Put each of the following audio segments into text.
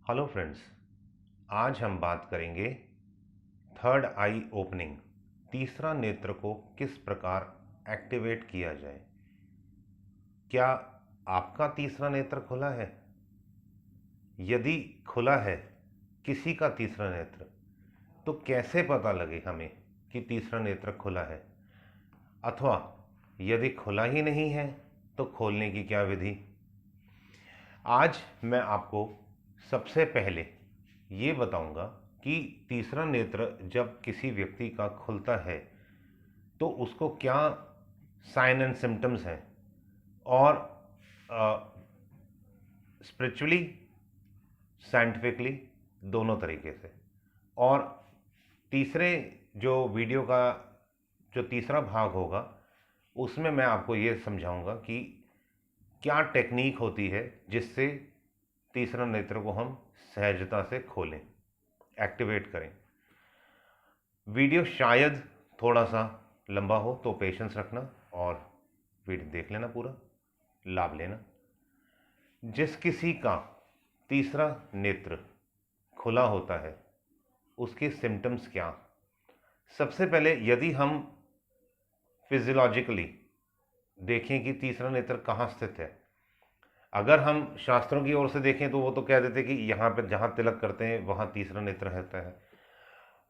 Hello friends, आज हम बात करेंगे थर्ड आई ओपनिंग, तीसरा नेत्र को किस प्रकार एक्टिवेट किया जाए। क्या आपका तीसरा नेत्र खुला है? यदि खुला है किसी का तीसरा नेत्र, तो कैसे पता लगे हमें कि तीसरा नेत्र खुला है? अथवा यदि खुला ही नहीं है तो खोलने की क्या विधि? आज मैं आपको सबसे पहले ये बताऊंगा कि तीसरा नेत्र जब किसी व्यक्ति का खुलता है तो उसको क्या साइन एंड सिम्टम्स हैं, और स्पिरिचुअली, साइंटिफिकली, दोनों तरीके से। और तीसरे जो वीडियो का जो तीसरा भाग होगा उसमें मैं आपको ये समझाऊंगा कि क्या टेक्निक होती है जिससे तीसरा नेत्र को हम सहजता से खोलें, एक्टिवेट करें। वीडियो शायद थोड़ा सा लंबा हो तो पेशेंस रखना और वीडियो देख लेना, पूरा लाभ लेना। जिस किसी का तीसरा नेत्र खुला होता है उसके सिम्टम्स क्या? सबसे पहले यदि हम फिजियोलॉजिकली देखें कि तीसरा नेत्र कहाँ स्थित है, अगर हम शास्त्रों की ओर से देखें तो वो तो कह देते कि यहाँ पे जहाँ तिलक करते हैं वहाँ तीसरा नेत्र रहता है,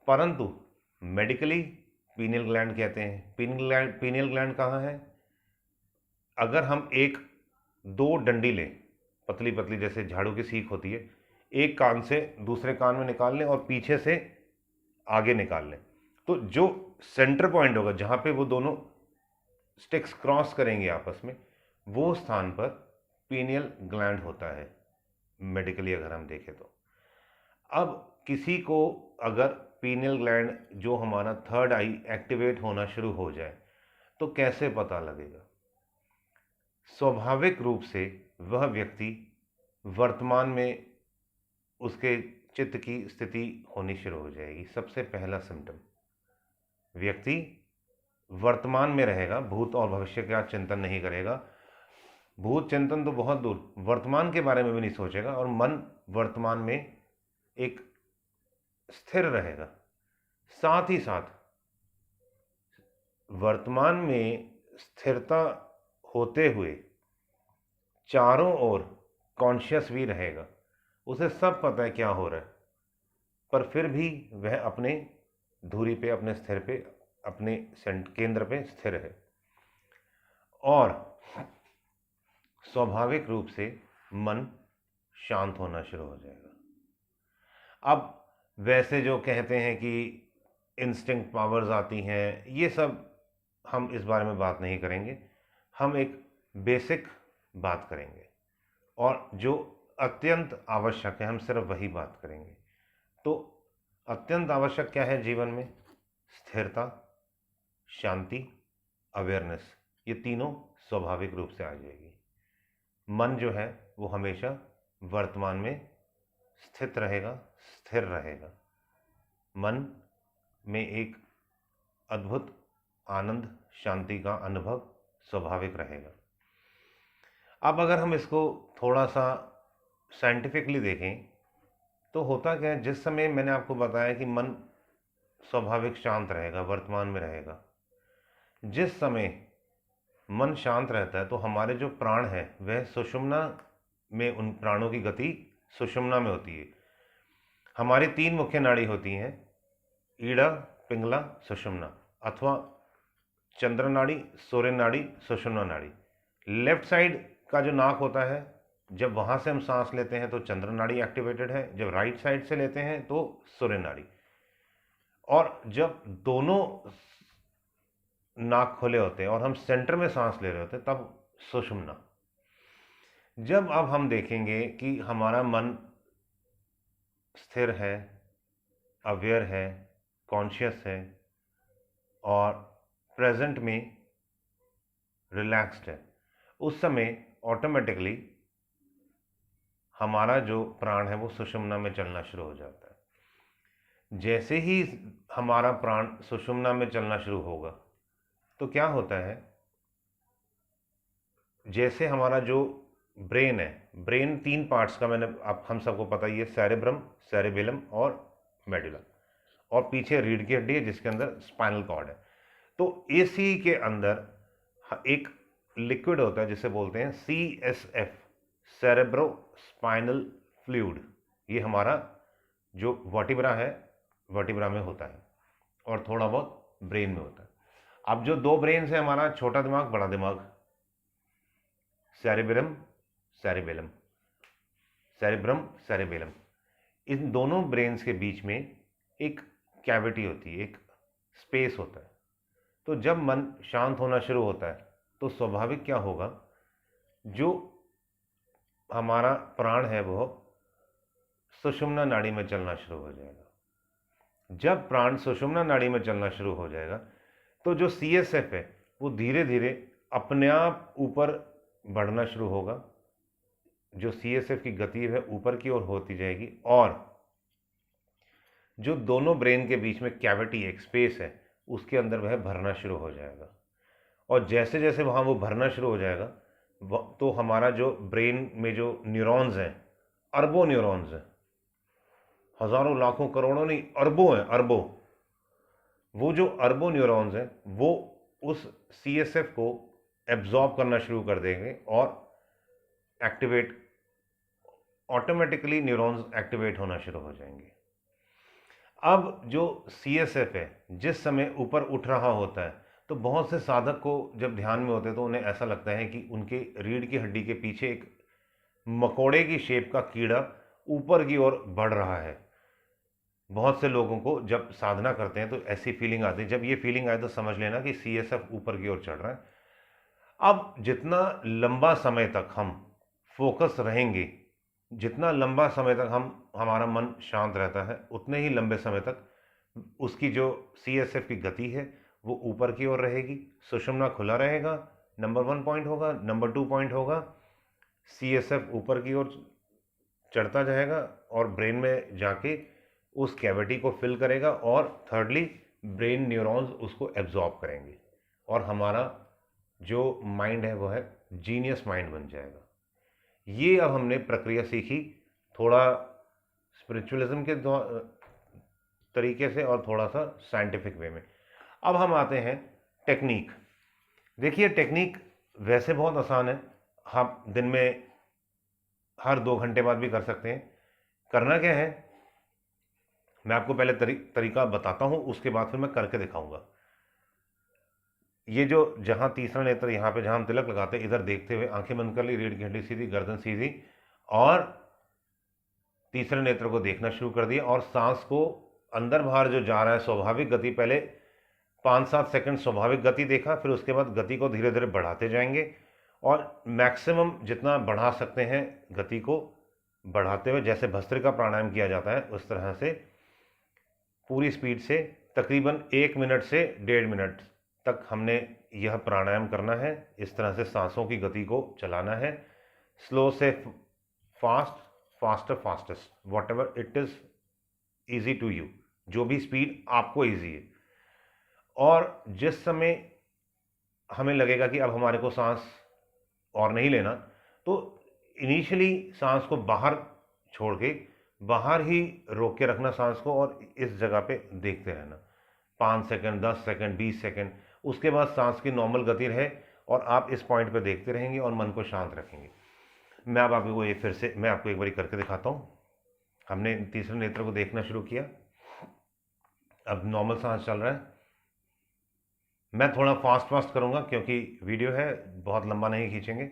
परंतु मेडिकली पीनियल ग्लैंड कहते हैं। पीनियल ग्लैंड कहाँ है? अगर हम एक दो डंडी लें, पतली पतली जैसे झाड़ू की सीख होती है, एक कान से दूसरे कान में निकाल लें और पीछे से आगे निकाल लें, तो जो सेंटर पॉइंट होगा जहाँ पे वो दोनों स्टिक्स क्रॉस करेंगे आपस में, वो स्थान पर पीनियल ग्लैंड होता है मेडिकली अगर हम देखें तो। अब किसी को अगर पीनियल ग्लैंड जो हमारा थर्ड आई एक्टिवेट होना शुरू हो जाए तो कैसे पता लगेगा? स्वाभाविक रूप से वह व्यक्ति वर्तमान में उसके चित्त की स्थिति होनी शुरू हो जाएगी। सबसे पहला सिम्टम, व्यक्ति वर्तमान में रहेगा, भूत और भविष्य का चिंतन नहीं करेगा। भूत चिंतन तो बहुत दूर, वर्तमान के बारे में भी नहीं सोचेगा, और मन वर्तमान में एक स्थिर रहेगा। साथ ही साथ वर्तमान में स्थिरता होते हुए चारों ओर कॉन्शियस भी रहेगा, उसे सब पता है क्या हो रहा है, पर फिर भी वह अपने धुरी पे, अपने स्थिर पे, अपने केंद्र पे स्थिर है। और स्वाभाविक रूप से मन शांत होना शुरू हो जाएगा। अब वैसे जो कहते हैं कि इंस्टिंक्ट पावर्स आती हैं, ये सब हम इस बारे में बात नहीं करेंगे। हम एक बेसिक बात करेंगे और जो अत्यंत आवश्यक है हम सिर्फ वही बात करेंगे। तो अत्यंत आवश्यक क्या है जीवन में? स्थिरता, शांति, अवेयरनेस, ये तीनों स्वाभाविक रूप से आ जाएगी। मन जो है वो हमेशा वर्तमान में स्थित रहेगा, स्थिर रहेगा। मन में एक अद्भुत आनंद, शांति का अनुभव स्वाभाविक रहेगा। अब अगर हम इसको थोड़ा सा साइंटिफिकली देखें तो होता क्या है, जिस समय मैंने आपको बताया कि मन स्वाभाविक शांत रहेगा, वर्तमान में रहेगा, जिस समय मन शांत रहता है तो हमारे जो प्राण है वह सुषुम्ना में, उन प्राणों की गति सुषुम्ना में होती है। हमारी तीन मुख्य नाड़ी होती हैं, ईड़ा, पिंगला, सुषुम्ना, अथवा चंद्र नाड़ी, सूर्य नाड़ी, सुषुम्ना नाड़ी। लेफ्ट साइड का जो नाक होता है, जब वहां से हम सांस लेते हैं तो चंद्र नाड़ी एक्टिवेटेड है, जब राइट साइड से लेते हैं तो सूर्य नाड़ी, और जब दोनों नाक खुले होते हैं और हम सेंटर में सांस ले रहे होते हैं तब सुषुम्ना। जब अब हम देखेंगे कि हमारा मन स्थिर है, अवेयर है, कॉन्शियस है और प्रेजेंट में रिलैक्स्ड है, उस समय ऑटोमेटिकली हमारा जो प्राण है वो सुषुम्ना में चलना शुरू हो जाता है। जैसे ही हमारा प्राण सुषुम्ना में चलना शुरू होगा तो क्या होता है, जैसे हमारा जो ब्रेन है, ब्रेन 3 पार्ट्स का, मैंने आप हम सबको पता ही है, सेरेब्रम, सेरेबेलम और मेडुला, और पीछे रीढ़ की हड्डी है जिसके अंदर स्पाइनल कॉर्ड है। तो एसी के अंदर एक लिक्विड होता है जिसे बोलते हैं CSF, सेरेब्रो स्पाइनल फ्लूइड। ये हमारा जो वर्टिब्रा है, वर्टिब्रा में होता है और थोड़ा बहुत ब्रेन में होता है। अब जो 2 ब्रेन है हमारा, छोटा दिमाग बड़ा दिमाग, सेरेब्रम सेरेबेलम, सेरेब्रम सेरेबेलम, इन दोनों ब्रेन्स के बीच में एक कैविटी होती है, एक स्पेस होता है। तो जब मन शांत होना शुरू होता है तो स्वाभाविक क्या होगा, जो हमारा प्राण है वो सुषुम्ना नाड़ी में चलना शुरू हो जाएगा। जब प्राण सुषुम्ना नाड़ी में चलना शुरू हो जाएगा तो जो CSF है वो धीरे धीरे अपने आप ऊपर बढ़ना शुरू होगा। जो CSF की गति है ऊपर की ओर होती जाएगी और जो दोनों ब्रेन के बीच में कैविटी, एक स्पेस है, उसके अंदर वह भरना शुरू हो जाएगा। और जैसे जैसे वहाँ वो भरना शुरू हो जाएगा तो हमारा जो ब्रेन में जो न्यूरॉन्स हैं, अरबों न्यूरॉन्स हैं, हजारों लाखों करोड़ों नहीं, अरबों हैं, अरबों, वो जो अरबों न्यूरॉन्स हैं वो उस CSF को एब्जॉर्ब करना शुरू कर देंगे और एक्टिवेट, ऑटोमेटिकली न्यूरॉन्स एक्टिवेट होना शुरू हो जाएंगे। अब जो CSF है जिस समय ऊपर उठ रहा होता है तो बहुत से साधक को जब ध्यान में होते हैं तो उन्हें ऐसा लगता है कि उनके रीढ़ की हड्डी के पीछे एक मकोड़े की शेप का कीड़ा ऊपर की ओर बढ़ रहा है। बहुत से लोगों को जब साधना करते हैं तो ऐसी फीलिंग आती है। जब ये फीलिंग आए तो समझ लेना कि CSF ऊपर की ओर चढ़ रहा है। अब जितना लंबा समय तक हम फोकस रहेंगे, जितना लंबा समय तक हमारा मन शांत रहता है, उतने ही लंबे समय तक उसकी जो CSF की गति है वो ऊपर की ओर रहेगी, सुषुम्ना खुला रहेगा। नंबर 1 पॉइंट होगा। नंबर 2 पॉइंट होगा, CSF ऊपर की ओर चढ़ता जाएगा और ब्रेन में जाके उस कैविटी को फिल करेगा और थर्डली ब्रेन न्यूरॉन्स उसको एब्जॉर्ब करेंगे और हमारा जो माइंड है वो है जीनियस माइंड बन जाएगा। ये अब हमने प्रक्रिया सीखी, थोड़ा स्पिरिचुअलिज्म के तरीके से और थोड़ा सा साइंटिफिक वे में। अब हम आते हैं टेक्निक। देखिए, टेक्निक वैसे बहुत आसान है, हम दिन में हर 2 घंटे बाद भी कर सकते हैं। करना क्या है, मैं आपको पहले तरीका बताता हूं, उसके बाद फिर मैं करके दिखाऊंगा। ये जो जहां तीसरा नेत्र, यहां पे जहां हम तिलक लगाते हैं, इधर देखते हुए आंखें बंद कर ली, रीढ़ की हड्डी सीधी, गर्दन सीधी, और तीसरे नेत्र को देखना शुरू कर दिया और सांस को अंदर बाहर जो जा रहा है स्वाभाविक गति, पहले 5-7 सेकंड स्वाभाविक गति देखा, फिर उसके बाद गति को धीरे धीरे बढ़ाते जाएंगे और मैक्सिमम जितना बढ़ा सकते हैं गति को बढ़ाते हुए, जैसे भस्त्रिका प्राणायाम किया जाता है उस तरह से पूरी स्पीड से तकरीबन 1 मिनट से 1.5 मिनट तक हमने यह प्राणायाम करना है। इस तरह से सांसों की गति को चलाना है, स्लो से fast, faster fastest, whatever it is easy to you, जो भी स्पीड आपको ईजी है। और जिस समय हमें लगेगा कि अब हमारे को सांस और नहीं लेना, तो इनिशियली सांस को बाहर छोड़ के बाहर ही रोक के रखना सांस को और इस जगह पे देखते रहना 5 सेकंड, 10 सेकंड, 20 सेकंड। उसके बाद सांस की नॉर्मल गति रहे और आप इस पॉइंट पे देखते रहेंगे और मन को शांत रखेंगे। मैं अब आपको ये फिर से मैं आपको एक बार करके दिखाता हूँ। हमने तीसरे नेत्र को देखना शुरू किया, अब नॉर्मल सांस चल रहा है। मैं थोड़ा फास्ट फास्ट करूँगा क्योंकि वीडियो है, बहुत लंबा नहीं खींचेंगे।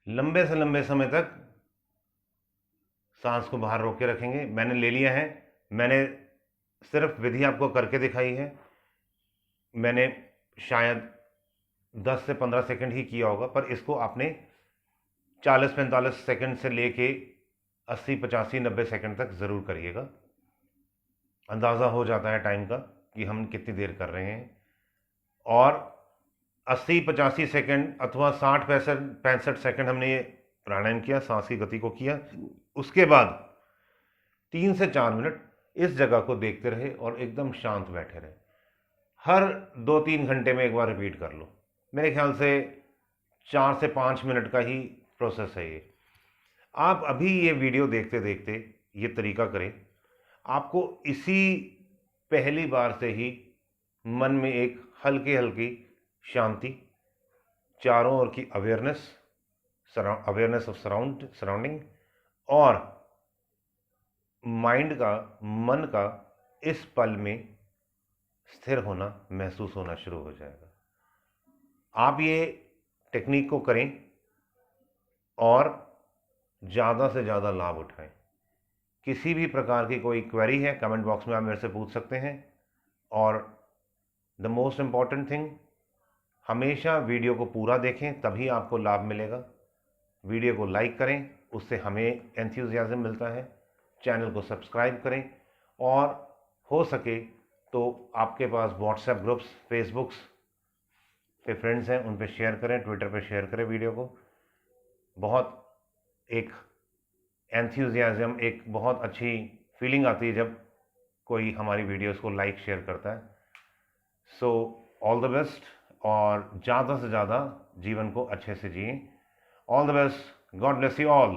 लंबे से लंबे समय तक सांस को बाहर रोक के रखेंगे। मैंने ले लिया है, मैंने सिर्फ विधि आपको करके दिखाई है। मैंने शायद 10 से 15 सेकंड ही किया होगा, पर इसको आपने 40-45 सेकंड से लेके 80, 85, 90 सेकंड तक ज़रूर करिएगा। अंदाज़ा हो जाता है टाइम का कि हम कितनी देर कर रहे हैं। और 80, 85 सेकंड अथवा 60, 65 सेकंड हमने ये प्राणायाम किया, सांस की गति को किया। उसके बाद 3 से 4 मिनट इस जगह को देखते रहे और एकदम शांत बैठे रहे। हर 2-3 घंटे में एक बार रिपीट कर लो। मेरे ख्याल से 4 से 5 मिनट का ही प्रोसेस है ये। आप अभी ये वीडियो देखते देखते ये तरीका करें, आपको इसी पहली बार से ही मन में एक हल्की हल्की शांति, चारों ओर की अवेयरनेस ऑफ सराउंडिंग और माइंड का, मन का इस पल में स्थिर होना महसूस होना शुरू हो जाएगा। आप ये टेक्निक को करें और ज़्यादा से ज़्यादा लाभ उठाएं। किसी भी प्रकार की कोई क्वेरी है, कमेंट बॉक्स में आप मेरे से पूछ सकते हैं। और द मोस्ट इम्पॉर्टेंट थिंग, हमेशा वीडियो को पूरा देखें, तभी आपको लाभ मिलेगा। वीडियो को लाइक करें, उससे हमें एंथुसियाज्म मिलता है। चैनल को सब्सक्राइब करें और हो सके तो आपके पास व्हाट्सएप ग्रुप्स, फेसबुक्स पे फ्रेंड्स हैं, उन पे शेयर करें, ट्विटर पे शेयर करें वीडियो को। बहुत एक एंथुसियाज्म, एक बहुत अच्छी फीलिंग आती है जब कोई हमारी वीडियोस को लाइक शेयर करता है। सो ऑल द बेस्ट, और ज़्यादा से ज़्यादा जीवन को अच्छे से जिए। All the best, God bless you all.